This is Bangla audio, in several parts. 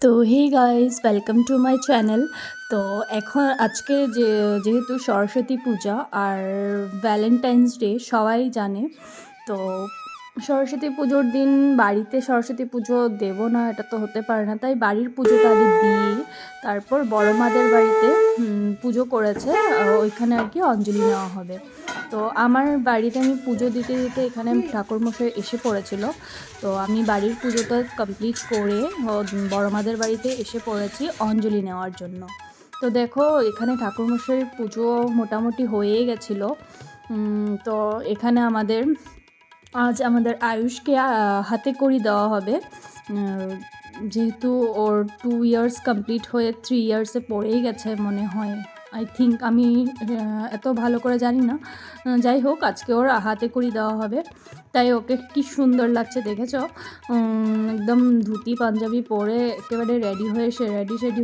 তো hey guys, welcome to my channel. তো এখন যেহেতু সরস্বতী পূজা আর ভ্যালেন্টাইন্স ডে সবাই জানে। তো সরস্বতী পুজোর দিন বাড়িতে সরস্বতী পুজো দেব না, এটা তো হতে পারে না। তাই বাড়ির পুজোটা আগে দিয়ে তারপর বড় মাদের বাড়িতে পুজো করেছে, ওইখানে আর কি অঞ্জলি নেওয়া হবে। তো আমার বাড়িতে আমি পুজো দিতে দিতে এখানে ঠাকুরমশাই এসে পড়েছিল। তো আমি বাড়ির পুজোটা কমপ্লিট করে বড় মাদের বাড়িতে এসে পড়েছি অঞ্জলি নেওয়ার জন্য। তো দেখো এখানে ঠাকুরমশাইয়ের পুজো মোটামুটি হয়েই গেছিলো। তো এখানে আজ আমাদের আয়ুষকে হাতে কড়ি দেওয়া হবে, যেহেতু ওর 2 ইয়ার্স কমপ্লিট হয়ে 3 ইয়ার্সে পড়েই গেছে মনে হয়। আই থিঙ্ক, আমি এত ভালো করে জানি না। যাই হোক, আজকে ওর হাতে কড়ি দেওয়া হবে। তাই ওকে কি সুন্দর লাগছে দেখেছো, একদম ধুতি পাঞ্জাবি পরে একেবারে রেডি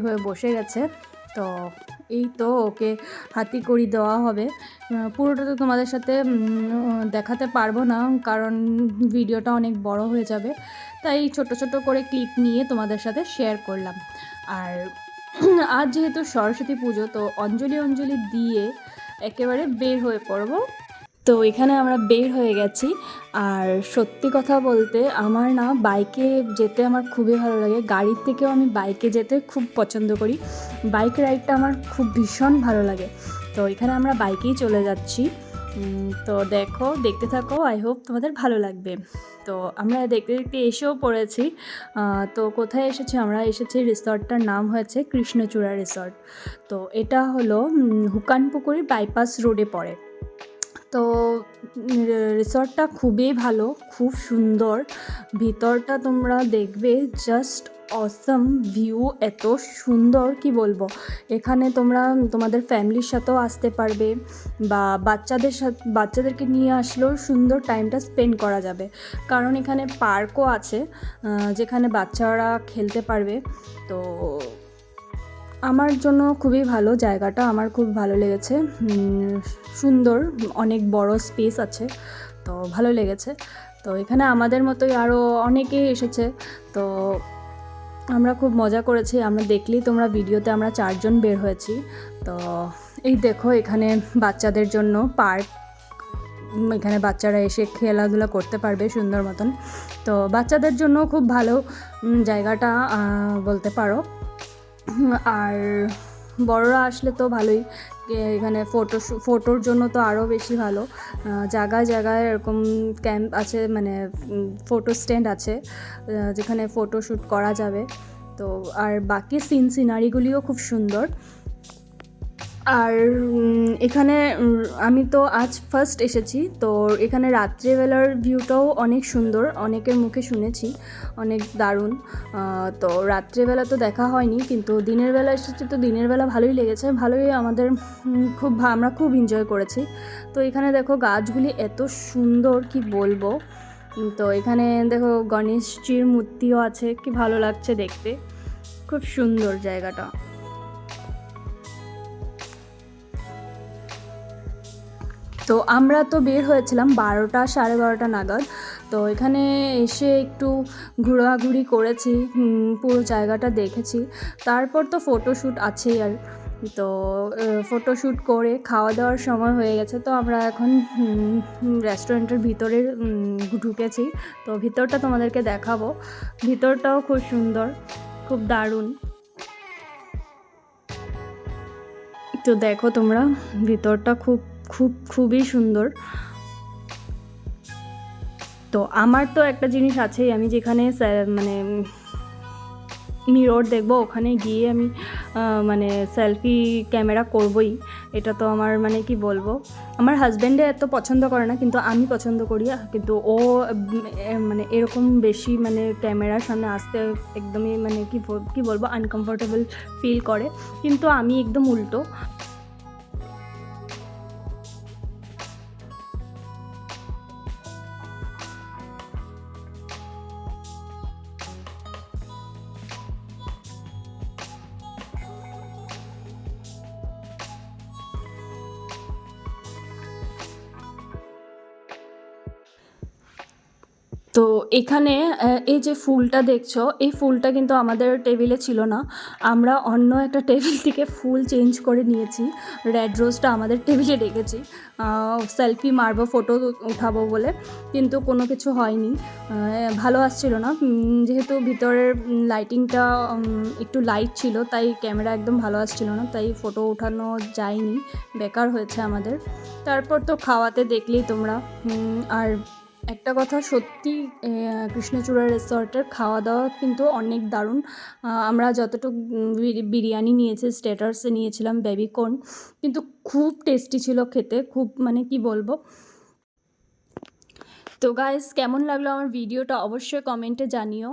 হয়ে বসে গেছে। তো এই তো ওকে হাতে কড়ি দেওয়া হবে। পুরোটা তো তোমাদের সাথে দেখাতে পারবো না, কারণ ভিডিওটা অনেক বড় হয়ে যাবে। তাই ছোট ছোট করে ক্লিপ নিয়ে তোমাদের সাথে শেয়ার করলাম। আর আজ যেহেতু সরস্বতী পুজো, তো অঞ্জলি দিয়ে একেবারে বের হয়ে পড়বো। তো এখানে আমরা বের হয়ে গেছি। আর সত্যি কথা বলতে আমার না বাইকে যেতে আমার খুবই ভালো লাগে, গাড়ির থেকেও আমি বাইকে যেতে খুব পছন্দ করি। বাইক রাইডটা আমার খুব ভীষণ ভালো লাগে। তো এখানে আমরা বাইকেই চলে যাচ্ছি। তো দেখতে থাকো, আই হোপ তোমাদের ভালো লাগবে। তো আমরা দেখতে দেখতে এসেও পড়েছি। তো কোথায় এসেছি আমরা? এসেছি, রিসর্টটার নাম হয়েছে কৃষ্ণচূড়া রিসর্ট। তো এটা হলো হুকানপুকুরি বাইপাস রোডে পড়ে। তো রিসর্টটা খুবই ভালো, খুব সুন্দর। ভিতরটা তোমরা দেখবে, জাস্ট অসম ভিউ, এত সুন্দর কি বলবো। এখানে তোমরা তোমাদের ফ্যামিলির সাথেও আসতে পারবে, বা বাচ্চাদেরকে নিয়ে আসলেও সুন্দর টাইমটা স্পেন্ড করা যাবে। কারণ এখানে পার্কও আছে, যেখানে বাচ্চারা খেলতে পারবে। তো আমার জন্য খুবই ভালো জায়গাটা, আমার খুব ভালো লেগেছে। সুন্দর, অনেক বড় স্পেস আছে, তো ভালো লেগেছে। তো এখানে আমাদের মতোই আরও অনেকেই এসেছে। তো আমরা খুব মজা করেছি। আমরা দেখলেই তোমরা ভিডিওতে, আমরা 4জন বের হয়েছি। তো এই দেখো, এখানে বাচ্চাদের জন্য পার্ক, এখানে বাচ্চারা এসে খেলাধুলা করতে পারবে সুন্দর মতন। তো বাচ্চাদের জন্য খুব ভালো জায়গাটা বলতে পারো। আর বড়রা আসলে তো ভালোই, এখানে ফটোর জন্য তো আরও বেশি ভালো। জায়গায় জায়গায় এরকম ক্যাম্প আছে, মানে ফটো স্ট্যান্ড আছে, যেখানে ফটোশ্যুট করা যাবে। তো আর বাকি সিনারিগুলিও খুব সুন্দর। আর এখানে আমি তো আজ ফার্স্ট এসেছি, তো এখানে রাত্রেবেলার ভিউটাও অনেক সুন্দর, অনেকের মুখে শুনেছি অনেক দারুণ। তো রাত্রেবেলা তো দেখা হয়নি, কিন্তু দিনের বেলা এসেছি, তো দিনের বেলা ভালোই লেগেছে, ভালোই আমাদের আমরা খুব এনজয় করেছি। তো এখানে দেখো গাছগুলি এত সুন্দর কি বলবো। তো এখানে দেখো গণেশজির মূর্তিও আছে, কি ভালো লাগছে দেখতে, খুব সুন্দর জায়গাটা। তো আমরা তো বের হয়েছিলাম 12টা, 12:30 নাগাদ। তো এখানে এসে একটু ঘোরাঘুরি করেছি, পুরো জায়গাটা দেখেছি। তারপর তো ফটোশ্যুট আছেই। আর তো ফটোশ্যুট করে খাওয়া দাওয়ার সময় হয়ে গেছে। তো আমরা এখন রেস্টুরেন্টের ভিতরে ঢুকেছি। তো ভিতরটা তোমাদেরকে দেখাবো। ভিতরটাও খুব সুন্দর, খুব দারুণ। তো দেখো তোমরা, ভিতরটা খুবই সুন্দর। তো আমার তো একটা জিনিস আছেই, আমি যেখানে মানে মিরর দেখবো, ওখানে গিয়ে আমি মানে সেলফি ক্যামেরা করবই। এটা তো আমার মানে কি বলবো, আমার হাজব্যান্ডে এত পছন্দ করে না, কিন্তু আমি পছন্দ করি। কিন্তু ও মানে এরকম বেশি মানে ক্যামেরার সামনে আসতে একদমই মানে কি বলবো আনকমফোর্টেবল ফিল করে, কিন্তু আমি একদম উল্টো। তো এখানে এই যে ফুলটা দেখছো, এই ফুলটা কিন্তু আমাদের টেবিলে ছিল না। আমরা অন্য একটা টেবিল থেকে ফুল চেঞ্জ করে নিয়েছি। রেড রোজটা আমাদের টেবিলে রেখেছি। সেলফি মারবো, ফটো উঠাবো বলে, কিন্তু কোনো কিছু হয়নি। ভালো আসছিল না। যেহেতু ভিতরের লাইটিংটা একটু লাইট ছিল, তাই ক্যামেরা একদম ভালো আসছিল না, তাই ফটো ওঠানো যায়নি, বেকার হয়েছে আমাদের। তারপর তো খাওয়াতে দেখলেই তোমরা। আর একটা কথা সত্যি, কৃষ্ণচূড়া রিসর্টের খাওয়া দাওয়া কিন্তু অনেক দারুণ। আমরা যতটুকু বিরিয়ানি নিয়েছি, স্টার্টার্সে নিয়েছিলাম বেবিকর্ন, কিন্তু খুব টেস্টি ছিল খেতে, খুব মানে কি বলবো। তো গাইস, কেমন লাগলো আমার ভিডিওটা অবশ্যই কমেন্টে জানিও,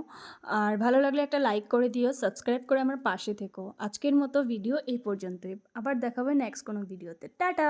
আর ভালো লাগলে একটা লাইক করে দিও, সাবস্ক্রাইব করে আমার পাশে থেকো। আজকের মতো ভিডিও এই পর্যন্তই, আবার দেখাবে নেক্সট কোনো ভিডিওতে। টাটা।